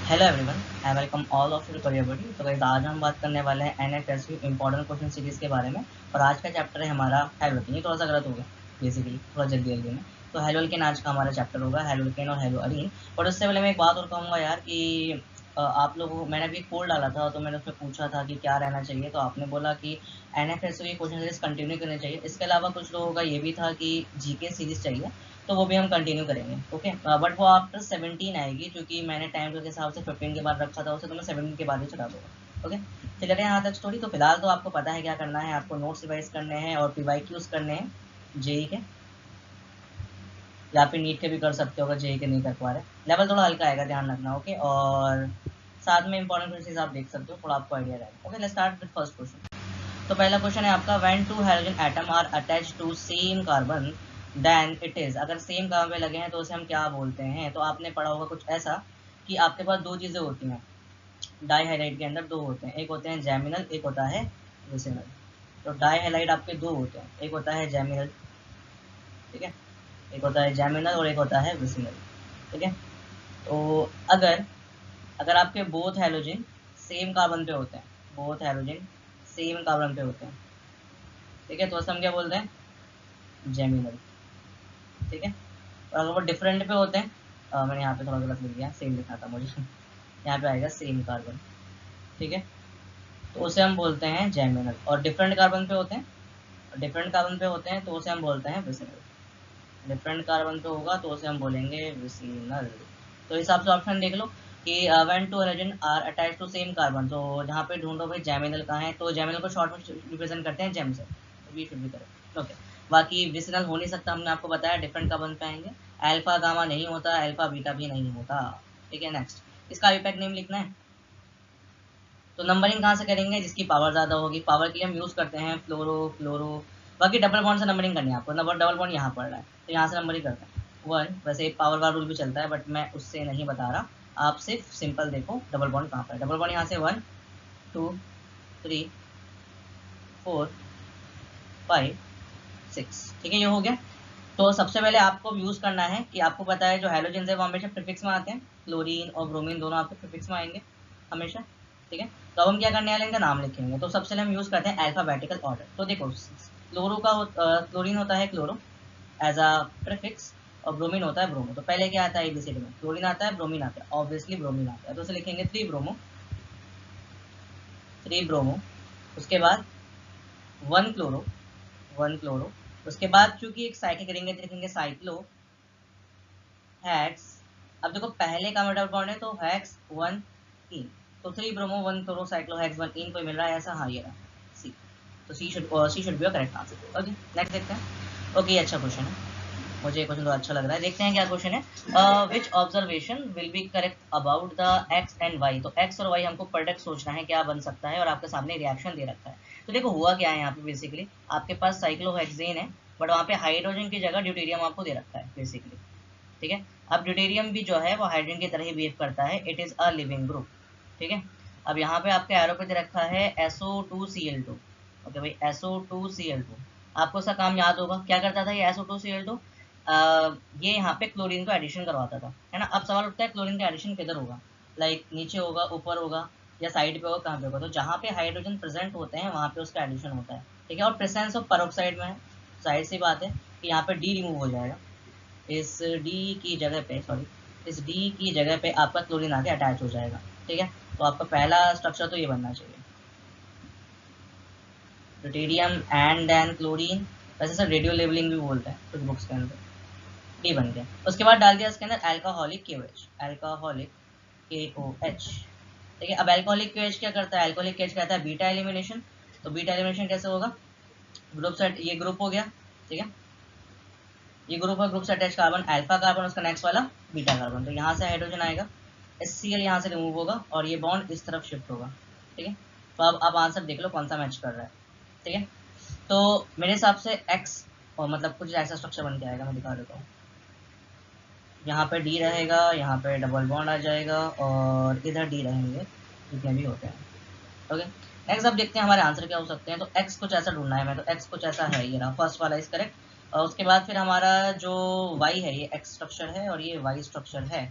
Hello everyone, I welcome all of you to Career Buddy. तो guys, आज हम बात करने वाले हैं एनएफएसयू इंपॉर्टेंट क्वेश्चन सीरीज के बारे में। और आज का चैप्टर है हमारा हेलोकेन। ये थोड़ा सा गलत हो गया बेसिकली, थोड़ा जल्दी में। तो हेलोकेन आज का हमारा चैप्टर होगा, हेलोकेन और हेलो अरीन। और उससे पहले मैं एक बात और कहूँगा यार कि आप लोगों को मैंने अभी एक पोल डाला था, तो मैंने उसमें पूछा था कि क्या रहना चाहिए। तो आपने बोला कि एनएफएसयू की क्वेश्चन सीरीज कंटिन्यू करनी चाहिए। इसके अलावा कुछ लोगों का ये भी था कि जीके सीरीज चाहिए, तो वो भी हम कंटिन्यू करेंगे। ओके, बट वो आफ्टर 17 आएगी, क्योंकि मैंने टाइम के हिसाब से 15 के बाद रखा था उसे, तो मैं 17 के बाद ही चला दूँगा। ओके, चलिए रहे यहाँ तक स्टोरी। तो फिलहाल तो आपको पता है क्या करना है, आपको नोट्स रिवाइज करने हैं और पीवाईक्यूज करने हैं जेई के, या फिर नीट के भी कर सकते हो अगर जेई के नहीं कर पा रहे। लेवल थोड़ा हल्का आएगा, ध्यान रखना। ओके, और साथ में इंपॉर्टेंट क्वेश्चन आप देख सकते हो, थोड़ा आपको आइडिया रहेगा। Okay, let's start with first question. तो पहला क्वेश्चन है आपका, when two hydrogen atom are attached to same carbon then it is. अगर सेम कार्बन पे लगे हैं तो उसे हम क्या बोलते हैं। तो आपने पढ़ा होगा कुछ ऐसा कि आपके पास दो चीजें होती हैं डाईहाइलाइड के अंदर, दो होते हैं, एक होते हैं जैमिनल, एक होता है विसिनल। तो डाईहाइलाइड आपके दो होते हैं, एक होता है जैमिनल, ठीक है, एक होता है जैमिनल और एक होता है विसिनल, ठीक है। तो अगर अगर आपके बोथ हैलोजन सेम कार्बन पे होते हैं, बोथ हैलोजन सेम कार्बन पे होते हैं, ठीक है, तो हम क्या बोलते हैं, जेमिनल, ठीक है। और अगर वो डिफरेंट पे होते हैं, मैंने यहाँ पे थोड़ा गलत लिख दिया, सेम लिखना था मुझे यहाँ पे आएगा सेम कार्बन, ठीक है, तो उसे हम बोलते हैं जेमिनल। और डिफरेंट कार्बन पे होते हैं, डिफरेंट कार्बन पे होते हैं तो उसे हम बोलते हैं विसिनल। डिफरेंट कार्बन पे होगा तो उसे हम बोलेंगे विसिनल। तो हिसाब से ऑप्शन देख लो कि when two hydrogen are attached to same carbon, तो जहाँ पे ढूंढो भाई जेमिनल कहाँ है, तो जेमिनल को शॉर्ट में रिप्रेजेंट करते हैं जेम से, तो we should be correct. Okay, बाकी विसिनल हो नहीं सकता, हमने आपको बताया डिफरेंट कार्बन पे आएंगे। अल्फा गामा नहीं होता, अल्फा बीटा भी नहीं होता, ठीक है। नेक्स्ट, इसका आईपैक नेम लिखना है। तो नंबरिंग कहाँ से करेंगे, जिसकी पावर ज़्यादा होगी। पावर के लिए हम यूज़ करते हैं फ्लोरो फ्लोरो। बाकी डबल बॉन्ड से नंबरिंग करनी है आपको, नंबर डबल बॉन्ड यहाँ पड़ रहा है तो यहाँ से नंबरिंग करते हैं। वन, वैसे एक पावर वाला रूल भी चलता है बट मैं उससे नहीं बता रहा, आप सिर्फ सिंपल देखो डबल बॉन्ड कहाँ पर है। डबल बॉन्ड यहाँ से 1 2 3 4 5 6, ठीक है, ये हो गया। तो सबसे पहले आपको यूज़ करना है कि आपको पता है जो हैलोजेंस है वो हमेशा प्रीफिक्स में आते हैं, क्लोरीन और ब्रोमीन दोनों आपके प्रीफिक्स में आएंगे हमेशा, ठीक है। तो अब हम क्या करने वाले हैं, इनका नाम लिखेंगे। तो सबसे पहले हम यूज़ करते हैं अल्फाबेटिकल ऑर्डर। तो देखो, क्लोरो का क्लोरीन होता है क्लोरो एज अ प्रीफिक्स, और ब्रोमीन होता है ब्रोमो। तो पहले क्या आता है एबीसीडी में, क्लोरीन आता है, ब्रोमीन आता है, ऑब्वियसली ब्रोमीन आता है, तो उसे लिखेंगे 3 ब्रोमो, 3 ब्रोमो। उसके बाद 1 क्लोरो, 1 क्लोरो। उसके बाद चूंकि एक साइकिल करेंगे तो लिखेंगे साइक्लो हेक्स। अब देखो पहले का डबल बॉन्ड है तो हेक्स 1 इन, तो 3 ब्रोमो 1 क्लोरो साइक्लो हेक्स 1 इन, कोई मिल रहा है ऐसा, हाँ ये रहा सी। तो C should be correct answer. Okay, next देखते हैं। ओके, ये अच्छा क्वेश्चन है, मुझे क्वेश्चन तो अच्छा लग रहा है। देखते हैं क्या क्वेश्चन है। Which observation will be correct about the X and Y. तो एक्स और वाई हमको प्रोडक्ट सोचना है क्या बन सकता है, और आपके सामने रिएक्शन दे रखा है। तो देखो हुआ क्या है यहाँ पे, बेसिकली आपके पास साइक्लोहेक्सेन है, बट वहाँ पे हाइड्रोजन की जगह ड्यूटेरियम आपको दे रखा है बेसिकली, ठीक है। अब ड्यूटेरियम भी जो है वो हाइड्रोजन की तरह ही बिहेव करता है, it is a leaving group, ठीक है। अब यहाँ पे आपके एरो पे दे रखा है SO2Cl2। ओके भाई, SO2Cl2, आपको उसका काम याद होगा, क्या करता था ये SO2Cl2, ये यहाँ पे क्लोरीन को एडिशन करवाता था, है ना। अब सवाल उठता है क्लोरीन का एडिशन किधर होगा, लाइक नीचे होगा, ऊपर होगा, या साइड पे होगा, कहाँ पे होगा। तो जहाँ पे हाइड्रोजन प्रेजेंट होते हैं वहाँ पे उसका एडिशन होता है, ठीक है। और प्रेजेंस ऑफ पेरोक्साइड में है, जाहिर सी बात है कि यहाँ पे डी रिमूव हो जाएगा, इस डी की जगह पे, सॉरी, इस डी की जगह पे आपका क्लोरीन आके अटैच हो जाएगा, ठीक है। तो आपका पहला स्ट्रक्चर तो ये बनना चाहिए, ड्यूटेरियम एंड देन क्लोरीन। वैसे सर रेडियो लेबलिंग भी बोलते हैं कुछ बुक्स के अंदर, डी बन गया। उसके बाद डाल दिया इसके अंदर अल्कोहलिक KOH, अल्कोहलिक KOH, ठीक है। अब अल्कोहलिक KOH क्या करता है, अल्कोहलिक KOH कहता है बीटा एलिमिनेशन। तो बीटा एलिमिनेशन कैसे होगा, ग्रुप सेट, ये ग्रुप हो गया, ठीक है, ये ग्रुप है, ग्रुप से अटैच कार्बन अल्फा कार्बन, उसका नेक्स्ट वाला बीटा कार्बन, तो यहाँ से हाइड्रोजन आएगा, HCl यहाँ से रिमूव होगा और ये बॉन्ड इस तरफ शिफ्ट होगा, ठीक है। तो अब आप आंसर देख लो कौन सा मैच कर रहा है, ठीक है। तो मेरे हिसाब से एक्स, और मतलब कुछ ऐसा स्ट्रक्चर बन के आएगा, मैं दिखा देता हूँ। यहाँ पे डी रहेगा, यहाँ पे डबल बॉन्ड आ जाएगा, और इधर डी रहेंगे, जितने भी होते हैं, ओके। नेक्स्ट अब देखते हैं हमारे आंसर क्या हो सकते हैं। तो एक्स कुछ ऐसा ढूंढना है मैं, तो एक्स कुछ ऐसा है, ये रहा फर्स्ट वाला इज करेक्ट। और उसके बाद फिर हमारा जो वाई है, ये एक्स स्ट्रक्चर है और ये वाई स्ट्रक्चर है।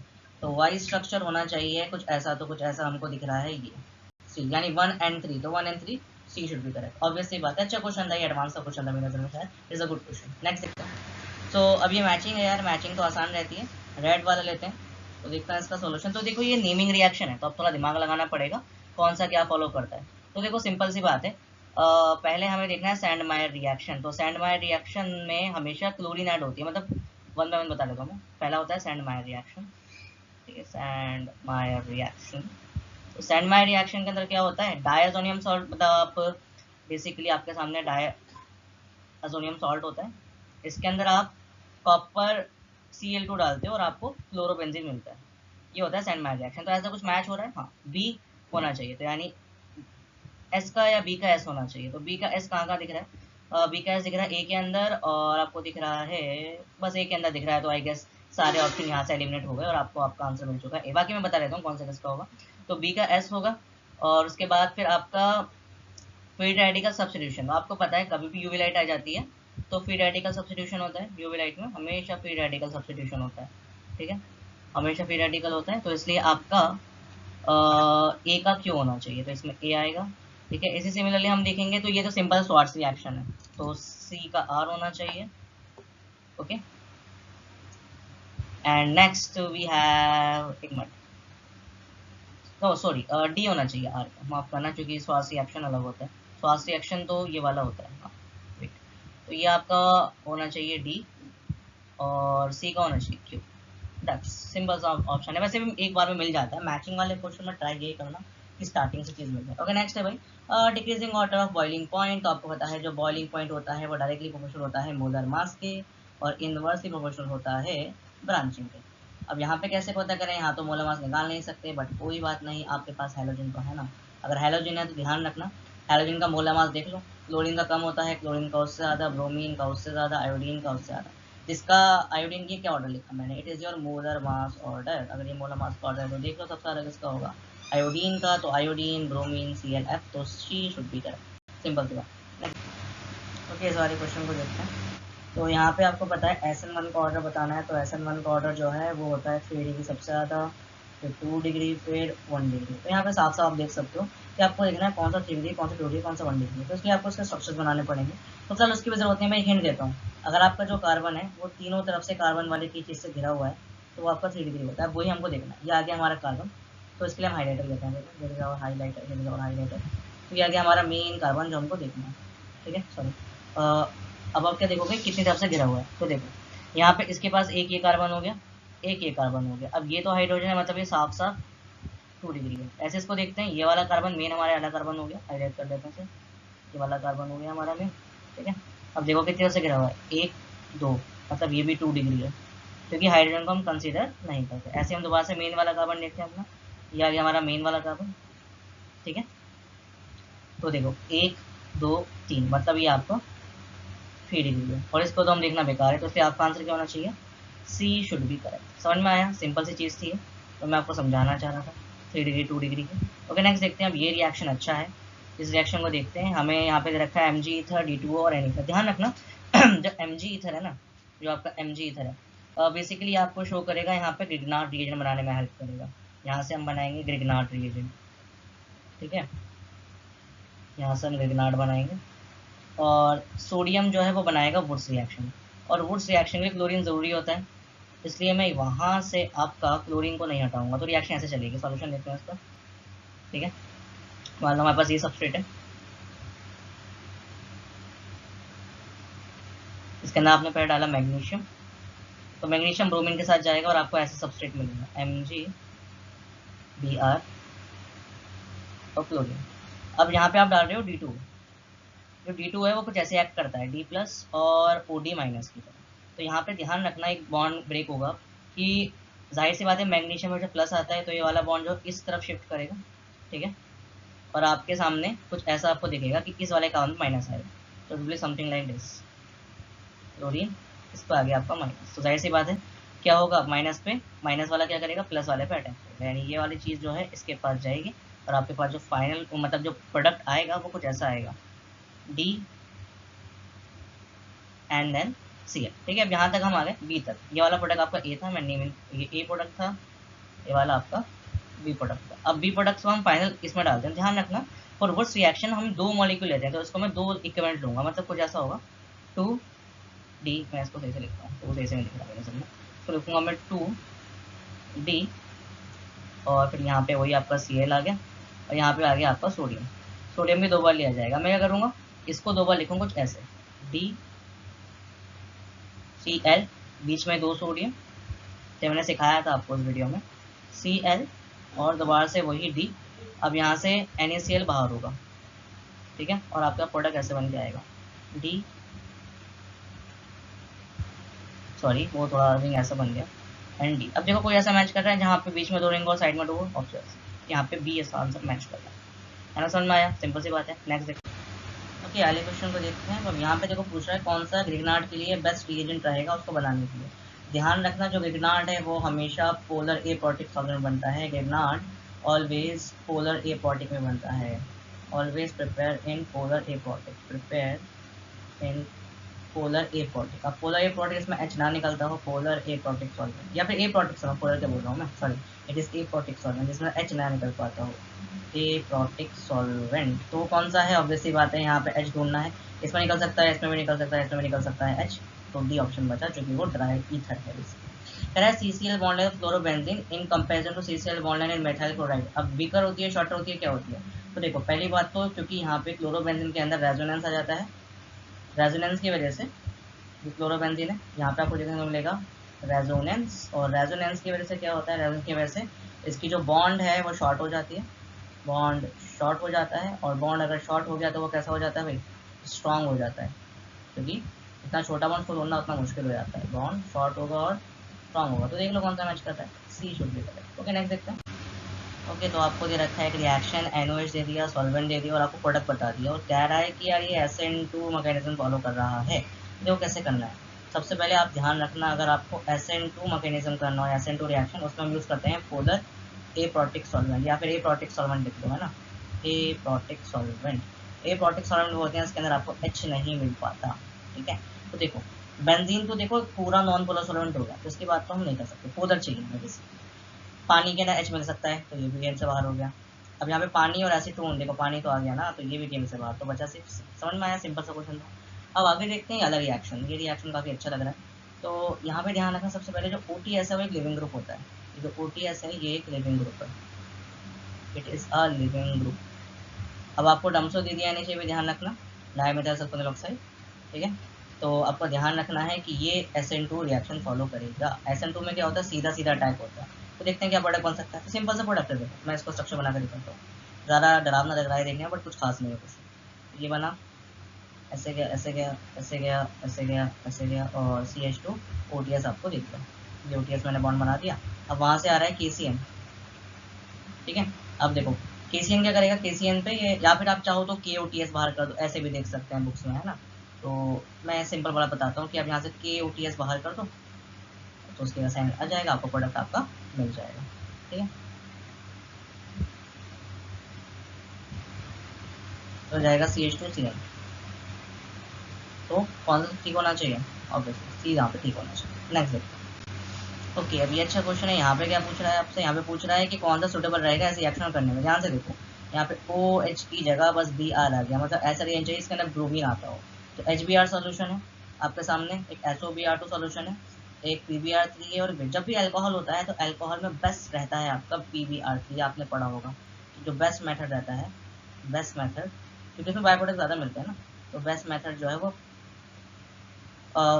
तो वाई स्ट्रक्चर होना चाहिए कुछ ऐसा, तो कुछ ऐसा हमको दिख रहा है ये सी, यानी 1 and 3, तो 1 and 3 C should be correct. Obviously बात है, अच्छा क्वेश्चन था ये, एडवांस का क्वेश्चन था मेरी नजर में शायद, is a good question. Next देखते हैं। तो अब ये मैचिंग है यार, मैचिंग तो आसान रहती है। रेड वाला लेते हैं, तो देखते हैं इसका सोल्यूशन। तो देखो ये नेमिंग रिएक्शन है, तो अब थोड़ा दिमाग लगाना पड़ेगा कौन सा क्या फॉलो करता है। तो देखो सिंपल सी बात है, पहले हमें देखना है सैंड मायर रिएक्शन। तो सैंड मायर रिएक्शन में हमेशा क्लोरीन ऐड होती है, मतलब वन बाय वन बता देता हूँ मैं। पहला होता है सैंड मायर रिएक्शन, ठीक है, सैंड मायर रिएक्शन। तो सैंड मायर रिएक्शन के अंदर क्या होता है, डायजोनियम सॉल्ट, मतलब आप बेसिकली आपके सामने डायजोनियम सॉल्ट होता है, इसके अंदर आप कॉपर Cl2 डालते हो और आपको क्लोरोबेंजीन मिलता है। ये होता है सैंड मायर रिएक्शन। तो ऐसा कुछ मैच हो रहा है, हाँ बी होना चाहिए, तो यानी एस का या बी का एस होना चाहिए। तो बी का एस कहाँ का दिख रहा है, बी का एस दिख रहा है ए के अंदर, और आपको दिख रहा है बस ए के अंदर दिख रहा है। तो आई गेस सारे ऑप्शन यहाँ से एलिमिनेट हो गए और आपको आपका आंसर मिल चुका है। बाकी मैं बता देता हूँ कौन सा किसका होगा। तो बी का एस होगा, और उसके बाद फिर आपका फ्री रेडिकल सब्स्टिट्यूशन। आपको पता है कभी भी यूवी लाइट आ जाती है तो फ्री रेडिकल सब्स्टिट्यूशन होता है, यूवी लाइट में हमेशा फ्री रेडिकल सब्स्टिट्यूशन होता है, ठीक है, हमेशा फ्री रेडिकल होता है। तो इसलिए आपका ए का क्यू होना चाहिए, तो इसमें ए आएगा, ठीक है। इसी सिमिलरली हम देखेंगे तो ये तो सिंपल स्वार्ट्स रिएक्शन है, तो सी का आर होना चाहिए, okay. And next we have, एक मिनट, सॉरी डी होना चाहिए आर का, माफ करना, क्योंकि स्वार्ट्स रिएक्शन अलग होता है। स्वार्ट्स रिएक्शन तो ये वाला होता है, हाँ वेट, तो ये आपका होना चाहिए डी, और सी का होना चाहिए क्यू। दैट्स सिंपल सा ऑप्शन है, वैसे भी एक बार में मिल जाता है। मैचिंग वाले क्वेश्चन में ट्राई यही करना कि स्टार्टिंग से चीज़ मिल जाए। ओके नेक्स्ट है भाई, decreasing order of boiling point. तो आपको पता है जो बॉइलिंग पॉइंट होता है वो डायरेक्टली प्रोपोर्शनल होता है मोलर मास के, और इनवर्सली प्रोपोर्शनल होता है ब्रांचिंग के। अब यहाँ पे कैसे पता करें, यहाँ तो मोलर मास निकाल नहीं सकते, बट कोई बात नहीं, आपके पास हैलोजन तो है ना। अगर हैलोजन है तो ध्यान रखना, हैलोजन का मोलर मास देख लो, क्लोरीन का कम होता है, क्लोरीन का उससे ज़्यादा, ब्रोमीन का उससे ज़्यादा, आयोडीन का उससे ज़्यादा। जिसका आयोडीन की क्या ऑर्डर लिखा मैंने, it is your molar mass order. अगर ये मोलर मास का ऑर्डर है तो देख लो सबसे ज़्यादा किसका होगा, आयोडीन का। तो आयोडीन, ब्रोमीन, ClF, तो C should be correct, simple सी बात। ओके इस वाले क्वेश्चन को देखते हैं। तो यहाँ पे आपको पता है SN1 का ऑर्डर बताना है, तो SN1 का ऑर्डर जो है वो होता है 3 डिग्री सबसे ज़्यादा, फिर 2 डिग्री, फिर 1 डिग्री। तो यहाँ पे साफ साफ देख सकते हो कि आपको देखना है कौन सा 3 डिग्री, कौन सा 2 डिग्री, कौन सा 1 डिग्री। तो इसलिए आपको इसके स्ट्रक्चर्स बनाने पड़ेंगे। तो फिलहाल उसकी भी जरूरत नहीं, मैं एक हिंट देता हूँ। अगर आपका जो कार्बन है वो तीनों तरफ से कार्बन वाली की चीज़ से घिरा हुआ है तो वो आपका 3 डिग्री होता है, वही हमको देखना है। ये आ गया हमारा कार्बन, तो इसके लिए हम हाईलाइटर लेते हैं, और हाईलाइटर, और हाईलाइटर। तो ये आ गया हमारा मेन कार्बन जो हमको देखना है, ठीक है। सॉरी, अब आप क्या देखोगे कितनी तरफ से घिरा हुआ है, तो देखो यहाँ पे इसके पास एक ये कार्बन हो गया, एक ये कार्बन हो गया। अब ये तो हाइड्रोजन है, मतलब ये साफ साफ 2 डिग्री है। ऐसे इसको देखते हैं, ये वाला कार्बन मेन हमारे वाला कार्बन हो गया, हाईलाइट कर देते हैं, ये वाला कार्बन हो गया हमारा मेन, ठीक है। अब देखो कितनी तरफ से घिरा हुआ है, 1 2, मतलब ये भी 2 डिग्री है, क्योंकि हाइड्रोजन को हम कंसीडर नहीं करते। ऐसे हम दोबारा से मेन वाला कार्बन देखते हैं अपना, ये आ गया हमारा मेन वाला कार्बन, ठीक है। तो देखो 1 2 3, मतलब ये आपको 3 डिग्री है, और इसको तो हम देखना बेकार है, तो इसलिए आपका आंसर क्या होना चाहिए, सी शुड बी करेक्ट। समझ में आया, सिंपल सी चीज़ थी, तो मैं आपको समझाना चाह रहा था 3 डिग्री 2 डिग्री की। ओके नेक्स्ट देखते हैं। अब ये रिएक्शन अच्छा है, इस रिएक्शन को देखते हैं। हमें यहाँ पे दे रखा है Mg ईथर, D2O और N ईथर। ध्यान रखना जो Mg ईथर है ना, जो आपका Mg ईथर है, बेसिकली आपको शो करेगा यहाँ पे ग्रिग्नार्ड रिएजेंट बनाने में हेल्प करेगा। यहाँ से हम बनाएंगे ग्रिग्नार्ड रिएजेंट, ठीक है, यहाँ से हम ग्रिग्नार्ड बनाएंगे, और सोडियम जो है वो बनाएगा वुड्स रिएक्शन, और वुड्स रिएक्शन में क्लोरीन ज़रूरी होता है, इसलिए मैं वहाँ से आपका क्लोरीन को नहीं हटाऊंगा, तो रिएक्शन ऐसे चलेगी। सॉल्यूशन देखते हैं इसका, ठीक है। मान लो हमारे पास ये सबस्ट्रेट है, इसके अंदर आपने पहले डाला मैग्नीशियम, तो मैग्नीशियम ब्रोमीन के साथ जाएगा और आपको ऐसे सबस्ट्रेट मिलेगा MgBr और क्लोरीन। अब यहाँ पे आप डाल रहे हो D2, जो D2 है वो कुछ ऐसे एक्ट करता है D+ और OD- की तरह। तो यहाँ पे ध्यान रखना, एक बॉन्ड ब्रेक होगा कि जाहिर सी बात है मैग्नीशियम में जब प्लस आता है तो ये वाला बॉन्ड जो इस तरफ शिफ्ट करेगा, ठीक है, और आपके सामने कुछ ऐसा आपको दिखेगा कि इस वाले का माइनस आएगा, तो will be something like this, chlorine इस पर आ गया आपका माइनस। तो जाहिर सी बात है क्या होगा, माइनस पे माइनस वाला क्या करेगा, प्लस वाले पे अटैक करेगा, यानी ये वाली चीज़ जो है इसके पास जाएगी, और आपके पास जो फाइनल मतलब जो प्रोडक्ट आएगा वो कुछ ऐसा आएगा, D एंड देन Cl, ठीक है। अब यहाँ तक हम आ गए B तक। ये वाला प्रोडक्ट आपका A था, मैं नेम ये A प्रोडक्ट था, ये वाला आपका बी प्रोडक्ट था। अब बी प्रोडक्ट को हम फाइनल इसमें डालते हैं। ध्यान रखना फॉर रिवर्स रिएक्शन हम 2 मॉलिक्यूल लेते हैं, तो इसको मैं 2 इक्विवेलेंट लूंगा, मतलब कुछ ऐसा होगा 2D, मैं इसको सही से लिखता हूँ, तो सही से नहीं लिख रहा मेरे सामने, तो लिखूंगा मैं 2D, और फिर यहाँ पे वही आपका Cl आ गया, और यहाँ पे आ गया आपका सोडियम। सोडियम भी 2 बार लिया जाएगा। मैं क्या करूँगा, इसको 2 बार लिखूँगा कुछ ऐसे, DCl, बीच में 2 सोडियम, जो मैंने सिखाया था आपको उस वीडियो में, Cl, और दोबारा से वही D। अब यहाँ से NaCl बाहर होगा, ठीक है, और आपका प्रोडक्ट ऐसे बन के आएगा, वो थोड़ा रिंग ऐसा बन गया, ND। अब देखो कोई ऐसा मैच कर रहा है जहाँ पे बीच में 2 रिंग और साइड में 2 ऑप्शंस, यहाँ पे बी ऐसा आंसर मैच कर रहा है ना, समझ में आया? सिंपल सी बात है। नेक्स्ट देखो, ओके अगले क्वेश्चन को देखते हैं। अब यहाँ पे देखो पूछ रहा है कौन सा ग्रिग्नार्ड के लिए बेस्ट रिएजेंट रहेगा उसको बनाने के लिए। ध्यान रखना जो ग्रिग्नार्ड है वो हमेशा पोलर एपोटिक सॉल्वेंट बनता है। ग्रिग्नार्ड ऑलवेज पोलर एपोटिक में बनता है, always prepare in polar aprotic, prepare in polar aprotic. अब पोलर एपोटिक इसमें H ना निकलता हो, पोलर एपोटिक सॉल्वेंट, या फिर एपोटिक सॉल्वेंट, पोलर क्या बोल रहा हूँ मैं, सॉरी, इट इज एपोटिक सॉल्वेंट जिसमें H ना निकल पाता हो, एपोटिक सॉल्वेंट। तो कौन सा है, ऑब्वियसली बात है यहाँ पे H ढूंढना है। इसमें निकल सकता है, इसमें भी निकल सकता है, इसमें भी निकल सकता है H, तो डी ऑप्शन बचा जो कि वो ड्राई ईथर है। कह रहा है CCl bond line fluorobenzene in comparison to CCl bond line in methyl chloride. अब वीकर होती है, शॉर्टर होती है, क्या होती है? तो देखो पहली बात तो क्योंकि यहाँ पे क्लोरोबेंजीन के अंदर रेजोनेंस आ जाता है, रेजोनेंस की वजह से क्लोरोबेंजीन है, यहाँ पे आपको देखने को मिलेगा रेजोनेंस, और रेजोनेंस की वजह से क्या होता है, रेजोनेंस की वजह से इसकी जो बॉन्ड है वो शॉर्ट हो जाती है, बॉन्ड शॉर्ट हो जाता है, और बॉन्ड अगर शॉर्ट हो गया तो वो कैसा हो जाता है भाई, स्ट्रांग हो जाता है, क्योंकि इतना छोटा बॉन्ड को तोड़ना उतना मुश्किल हो जाता है, बॉन्ड शॉर्ट होगा और स्ट्रांग होगा। तो देख लो कौन सा मैच करता है, C should be correct. Okay next देखते हैं। ओके तो आपको दे रखा है एक रिएक्शन, NOH दे दिया, सॉल्वेंट दे दिया, और आपको प्रोडक्ट बता दिया, और कह रहा है कि यार ये SN2 मैकेनिज्म फॉलो कर रहा है। देखो कैसे करना है, सबसे पहले आप ध्यान रखना, अगर आपको SN2 मैकेनिज्म करना हो, SN2 रिएक्शन, उसमें हम यूज़ करते हैं पोलर एप्रोटिक सॉल्वेंट, या फिर एप्रोटिक सॉल्वेंट लिख दो, है ना, एप्रोटिक सॉल्वेंट। एप्रोटिक सॉल्वेंट वो होते हैं इसके अंदर आपको H नहीं मिल पाता, ठीक है। तो देखो बेंजीन तो देखो पूरा नॉन पोलर सॉल्वेंट हो गया, तो इसकी बात तो हम नहीं कर सकते, पोलर चाहिए हमें। पानी के अंदर H मिल सकता है, तो ये भी गेम से बाहर हो गया। अब यहाँ पे पानी और एसीटोन, देखो पानी तो आ गया ना, तो ये भी गेम से बाहर, तो बचा सिर्फ, समझ में आया, सिंपल सा क्वेश्चन था। अब आगे देखते हैं अगला रिएक्शन, ये रिएक्शन काफ़ी अच्छा लग रहा है। तो यहाँ पे ध्यान रखना सबसे पहले जो OTS है वो एक लिविंग ग्रुप होता है, ये जो OTS है ये एक लिविंग ग्रुप है, it is a leaving group. अब आपको डमसो दे दिया नीचे भी ध्यान रखना, डाइमेथाइल सल्फोनिल ऑक्साइड, ठीक है। तो आपको ध्यान रखना है कि ये SN2 रिएक्शन फॉलो करेगा। SN2 में क्या होता है, सीधा सीधा अटैक होता है। तो देखते हैं क्या प्रोडक्ट बन सकता है। तो सिंपल सा प्रोडक्ट है, देखो मैं इसको स्ट्रक्चर बना कर दिखाता हूँ, ज़्यादा डरावना लग रहा है देखने में, बट कुछ खास नहीं है कुछ। ये बना, ऐसे गया, ऐसे गया, ऐसे गया, ऐसे गया, ऐसे गया, और CH2 OTS आपको दिख गया, ये OTS मैंने बॉन्ड बना दिया। अब वहाँ से आ रहा है KCN, ठीक है। अब देखो KCN क्या करेगा, KCN पे ये, या फिर आप चाहो तो KOTS बाहर कर दो, ऐसे भी देख सकते हैं बुक्स में, है ना। तो मैं सिंपल वाला बताता हूँ कि आप यहाँ से KOTS बाहर कर दो, तो उसके बाद साइन आ जाएगा, आपको प्रोडक्ट आपका मिल जाएगा, ठीक है। तो जाएगा CH2Cl, तो कौन सा ठीक होना चाहिए, ऑब्वियसली सी यहाँ पे ठीक होना चाहिए। नेक्स्ट देखते हैं। ओके अब ये अच्छा क्वेश्चन है, यहाँ पे क्या पूछ रहा है आपसे, यहाँ पे पूछ रहा है कि कौन सा सुटेबल रहेगा ऐसे रिएक्शन करने में। ध्यान से देखो, यहाँ पे OH की जगह बस Br आ गया, मतलब ऐसा रिएक्शन चाहिए इसके अंदर ब्रोमीन आता हो, तो HBr सोल्यूशन है आपके सामने, एक SOBr2 सोल्यूशन है, एक PBr3 है, और जब भी अल्कोहल होता है तो अल्कोहल में बेस्ट रहता है आपका PBr3, आपने पढ़ा होगा, जो बेस्ट मेथड रहता है, बेस्ट मेथड, क्योंकि इसमें बाय प्रोडक्ट ज़्यादा मिलते हैं ना, तो बेस्ट मेथड जो है वो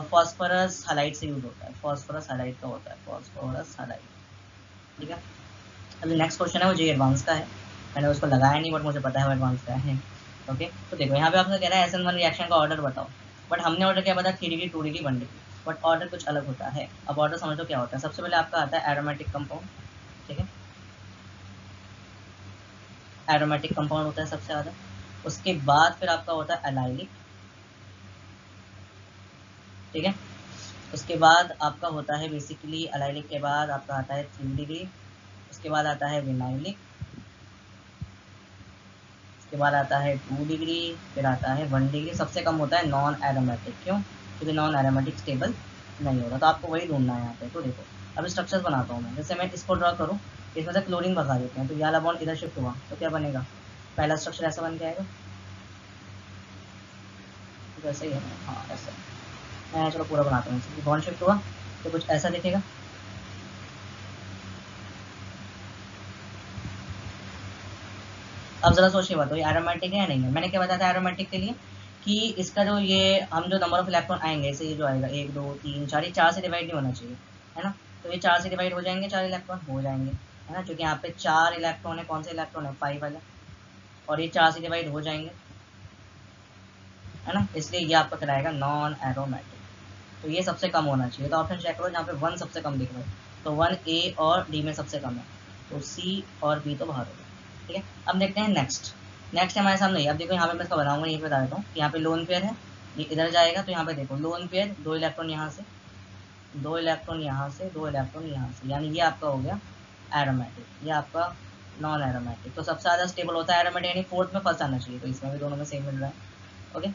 फॉस्फोरस हाइलाइट से यूज होता है, फॉस्फोरस हाइलाइट का होता है, फॉस्फोरस हाइलाइट, ठीक है। अभी नेक्स्ट क्वेश्चन है वो जे एडवांस का है, मैंने उसको लगाया नहीं बट मुझे पता है वो एडवांस का है। ओके तो देखो यहाँ पे आपसे कह रहा है SN1 रिएक्शन का ऑर्डर बताओ, बट हमने ऑर्डर क्या बताया, 3 degree 2 degree 1 degree, but order कुछ अलग होता है। अब ऑर्डर समझ लो क्या होता है, सबसे पहले आपका आता है एरोमेटिक कंपाउंड, ठीक है, एरोमेटिक कंपाउंड होता है सबसे ज़्यादा, उसके बाद फिर आपका होता है एलाइलिक, ठीक है, उसके बाद आपका होता है बेसिकली एलाइलिक के बाद आपका आता है 3 डिग्री, उसके बाद आता है विनाइलिक, उसके बाद आता है 2 डिग्री, फिर आता है 1 डिग्री, सबसे कम होता है नॉन एरोमेटिक, क्यों, क्योंकि नॉन एरोमेटिक स्टेबल नहीं होता, तो आपको वही ढूंढना है यहाँ पे। तो देखो अब स्ट्रक्चर्स बनाता हूँ मैं, जैसे मैं इसको ड्रॉ करूँ, इसमें से क्लोरीन भगा देते हैं, तो ये वाला बॉन्ड इधर शिफ्ट हुआ तो क्या बनेगा, पहला स्ट्रक्चर ऐसा बन के आएगा, तो ऐसा ही है, हाँ ऐसा। मैं चलो पूरा बनाता हूँ, बॉन्ड शिफ्ट हुआ तो कुछ ऐसा दिखेगा। अब जरा सोचिए बात, ये एरोमेटिक है या नहीं है। मैंने क्या बताया था एरोमेटिक के लिए कि इसका जो ये हम जो नंबर ऑफ इलेक्ट्रॉन आएंगे, जैसे ये जो आएगा 1 2 3 4, ये 4 से डिवाइड नहीं होना चाहिए, है ना। तो ये 4 से डिवाइड हो जाएंगे, 4 इलेक्ट्रॉन हो जाएंगे, है ना, क्योंकि यहाँ पे 4 इलेक्ट्रॉन है, कौन से इलेक्ट्रॉन है, 5 वाला, और ये 4 से डिवाइड हो जाएंगे, है ना, इसलिए ये आपका कराएगा नॉन एरोमेटिक। तो ये सबसे कम होना चाहिए, तो ऑप्शन चेक करो, जहाँ पे 1 सबसे कम दिख रहा है, तो 1 ए और डी में सबसे कम है, तो सी और बी तो बाहर होगा, ठीक है। अब देखते हैं नेक्स्ट, नेक्स्ट हमारे सामने है। अब देखो यहाँ पे मैं इसका बनाऊंगा, यहीं पे बता देता हूँ, यहाँ पे लोन पेयर है, ये इधर जाएगा, तो यहाँ पे देखो लोन पेयर, 2 इलेक्ट्रॉन यहाँ से, 2 इलेक्ट्रॉन यहाँ से, 2 इलेक्ट्रॉन यहाँ से, यानी ये आपका हो गया एरोमेटिक, ये आपका नॉन एरोमेटिक। तो सबसे ज़्यादा स्टेबल होता है एरोमेटिक, यानी फोर्थ में फर्स्ट आना चाहिए, तो इसमें भी दोनों में सेम मिल रहा है, ओके।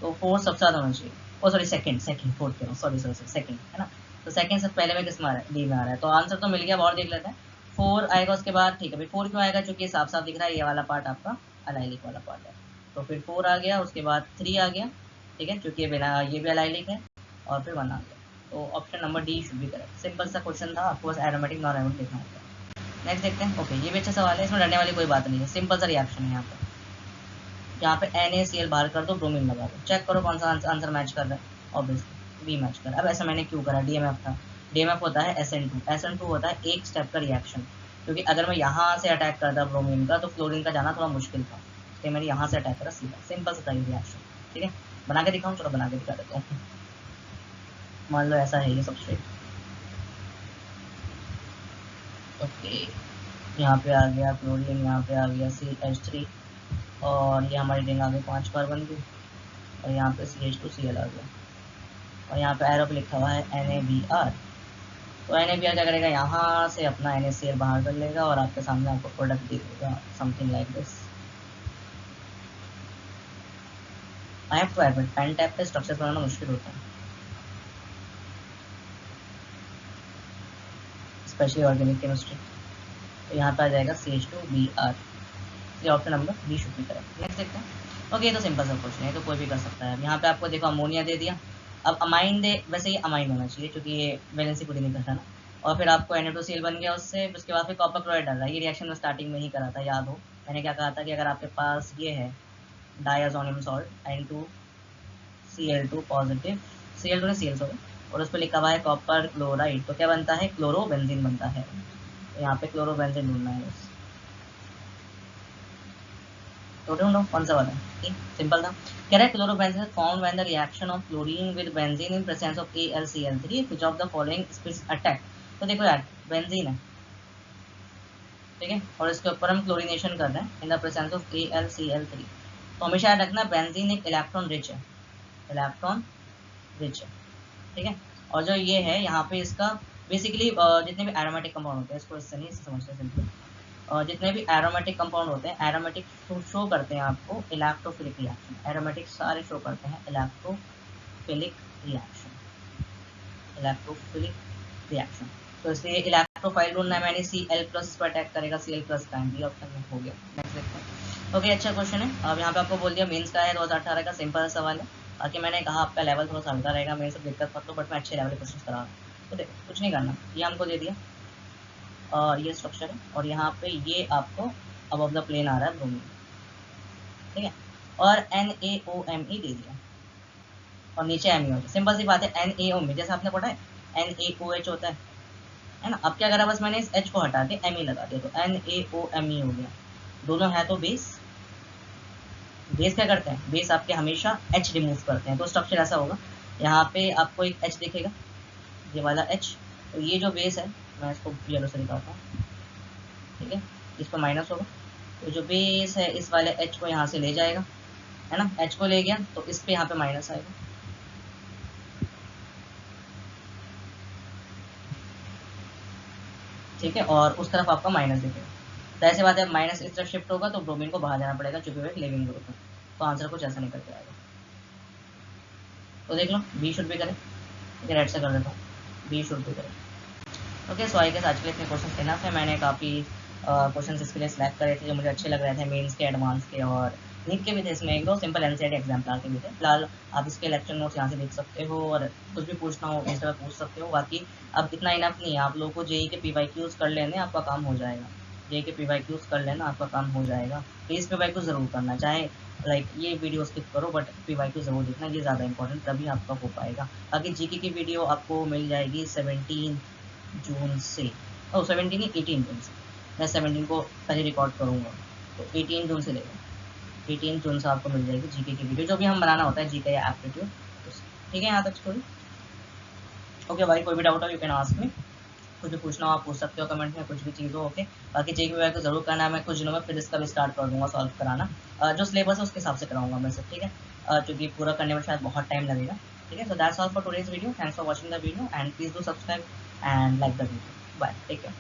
तो फोर्थ सबसे ज़्यादा होना चाहिए, ओ सॉरी सेकंड, फोर्थ कह रहा हूँ, सॉरी सेकंड, है ना। तो सेकंड से पहले में किस में आ रहा है, डी में आ रहा है, तो आंसर तो मिल गया। और देख लेते हैं, 4 आएगा उसके बाद, ठीक है भाई 4 क्यों आएगा, क्योंकि साफ साफ दिख रहा है ये वाला पार्ट आपका अलाइलिक वाला पार्ट है, तो फिर 4 आ गया, उसके बाद 3 आ गया, ठीक है, क्योंकि ये भी अलाइलिक है, और फिर 1 आ गया। तो option number D should be correct. Simple सा क्वेश्चन था, आपको बस एरोमेटिक नॉन एरोमेटिक देखना होता है। नेक्स्ट देखते हैं, ओके ये भी अच्छा सवाल है, इसमें डरने वाली कोई बात नहीं है, सिंपल सा रिएक्शन है यहाँ पर। यहाँ पे NaCl बाहर कर दो, ब्रोमीन लगा दो, चेक करो कौन सा आंसर मैच कर रहा है, ऑब्वियसली बी मैच कर रहा है। अब ऐसा मैंने क्यों करा, DMF था, DMF होता है SN2 होता है एक स्टेप का रिएक्शन, क्योंकि अगर मैं यहाँ से अटैक करता ब्रोमीन का तो फ्लोरीन का जाना थोड़ा मुश्किल था, इसलिए मैंने यहाँ से अटैक करा सीधा, सिंपल सा था ये रिएक्शन, ठीक है। बना के दिखाऊँ, चलो बना के दिखा देता हूँ। मान लो ऐसा है ये सबसे, ओके, यहाँ पे आ गया क्लोरीन, यहाँ पे आ गया CH3, और ये हमारी रिंग आ गई 5 कार्बन की, और यहाँ पे CH2Cl आ गया, और यहाँ पे एरो पे लिखा हुआ है NaBr। तो NaBr क्या करेगा, यहाँ से अपना NaCl बाहर कर लेगा, और आपके सामने आपको प्रोडक्ट दिख देगा something like this. I have to admit pen tab पे स्ट्रक्चर बनाना मुश्किल होता है, स्पेशली ऑर्गेनिक केमिस्ट्री। तो यहाँ पे आ जाएगा CH2Br, ये option number B should be correct. Next देखते हैं, ओके ये तो सिंपल सा क्वेश्चन है, तो कोई भी कर सकता है। यहाँ पे आपको देखो अमोनिया दे दिया, अब अमाइन दे, वैसे ये अमाइन होना चाहिए क्योंकि ये वैलेंसी पूरी नहीं करता ना, और फिर आपको Na2Cl बन गया उससे, उसके बाद फिर कॉपर क्लोराइड डाला। ये रिएक्शन में स्टार्टिंग में ही करा था, याद हो मैंने क्या कहा था कि अगर आपके पास ये है डायाजोनियम सॉल्ट N2Cl2 पॉजिटिव, Cl2 ने Cl सॉरी, और उस पर लिखा हुआ है कॉपर क्लोराइड, तो क्या बनता है, क्लोरोबेंजीन बनता है। तो यहाँ पे क्लोरोबेंजीन ढूंढना है बस, तो ढूंढो कौन सा वाला है, सिंपल था। कह रहा है chlorobenzene form when the reaction of chlorine with benzene in presence of AlCl3 which of the following species attack. तो देखो यार बेंजीन है, ठीक है, और इसके ऊपर हम क्लोरीनेशन कर रहे हैं in the presence of AlCl3, तो हमेशा याद रखना बेंजीन एक इलेक्ट्रॉन रिच है, इलेक्ट्रॉन रिच है, ठीक है। और जो ये है यहाँ पे इसका बेसिकली जितने भी एरोमेटिक कंपाउंड होते हैं, इसको इससे नहीं समझते सिंपली, और जितने भी एरोमेटिक कंपाउंड होते हैं, एरोमेटिक शो करते हैं आपको इलेक्ट्रोफिलिक रिएक्शन, एरोमेटिक सारे शो करते हैं इलेक्ट्रोफिलिक रिएक्शन, इलेक्ट्रोफिलिक रिएक्शन। तो इसलिए इलेक्ट्रोफाइल ढूंढना है मैंने, Cl+ पर अटैक करेगा, Cl+ का बी ऑप्शन में हो गया। नेक्स्ट देखते हैं, ओके अच्छा क्वेश्चन है। अब यहाँ पे आपको बोल दिया मेंस का है, 2018 का सिंपल सवाल है। बाकी मैंने कहा आपका लेवल थोड़ा सा हल्का रहेगा, मेरे सब दिक्कत मत लो, बट मैं अच्छे लेवल के क्वेश्चन करा रहा हूँ। तो देखो कुछ नहीं करना, ये हमको दे दिया, ये स्ट्रक्चर है, और यहाँ पे ये आपको अबव द प्लेन आ रहा है ब्रोमीन, ठीक है, और NaOMe दे दिया, और नीचे Me होता है, सिंपल सी बात है, NaOMe जैसे आपने पढ़ा है NaOH होता है ना। अब क्या करा, बस मैंने इस H को हटा के Me लगा दिया, तो NaOMe हो गया, दोनों है तो बेस। बेस क्या करते हैं, बेस आपके हमेशा H रिमूव करते हैं, तो स्ट्रक्चर ऐसा होगा, यहाँ पे आपको एक H दिखेगा, ये वाला H, तो ये जो बेस है, मैं इसको येलो से दिखाता हूँ, ठीक है, इस पर माइनस होगा, तो जो बेस है इस वाले H को यहाँ से ले जाएगा, है ना, H को ले गया तो इस पे यहाँ पे माइनस आएगा, ठीक है, और उस तरफ आपका माइनस दिखेगा। तो ऐसे बात है, माइनस इस तरफ शिफ्ट होगा तो ब्रोमीन को बाहर जाना पड़ेगा, चूंकि वो एक लिविंग ग्रुप है, तो आंसर कुछ ऐसा निकल के आएगा। तो देख लो बी शुड भी करें, ठीक है, रेड से कर देता हूँ, बी शुड भी करें। ओके, सो आई गेस आज के लिए इतने क्वेश्चन इनफ है। मैंने काफ़ी क्वेश्चन इसके लिए सिलेक्ट करे थे जो मुझे अच्छे लग रहे थे, मेंस के, एडवांस के और नीट के भी थे। इसमें एक दो सिंपल एनसीईआरटी एग्जाम्पल के भी थे। फिलहाल आप इसके लेक्चर नोट्स यहाँ से देख सकते हो और कुछ भी पूछना हो इंस्टा पर पूछ सकते हो। बाकी अब इतना इनफ नहीं है, आप लोगों को जेई के PYQs कर लेने, आपका काम हो जाएगा। जेई के PYQs कर लेना, आपका काम हो जाएगा। प्लीज़ PYQ ज़रूर करना, चाहे लाइक ये वीडियो स्किप करो बट PYQ ज़रूर देखना, ये ज़्यादा इंपॉर्टेंट, तभी आपका हो पाएगा। बाकी जीके की वीडियो आपको मिल जाएगी 17 जून से, 17 नहीं 18 जून से। मैं 17 को पहले रिकॉर्ड करूँगा, तो 18 जून से लेगा, 18 जून से आपको मिल जाएगी जीके की वीडियो, जो भी हम बनाना होता है जीके या एप्टीट्यूड। ठीक है, यहाँ तक स्टोरी ओके भाई। कोई भी डाउट हो यू कैन आस्क मी, कुछ भी पूछना हो आप पूछ सकते हो कमेंट में, कुछ भी चीज़ हो। ओके, बाकी जेके को जरूर करना है, मैं कुछ दिनों में फिर इसका भी स्टार्ट कर दूँगा सॉल्व कराना। जो सिलेबस है उसके हिसाब से कराऊंगा मैं सब, ठीक है, क्योंकि पूरा करने में शायद बहुत टाइम लगेगा। ठीक है, so that's all for today's video. Thanks for watching the video and please do subscribe and like the video. Bye, take care.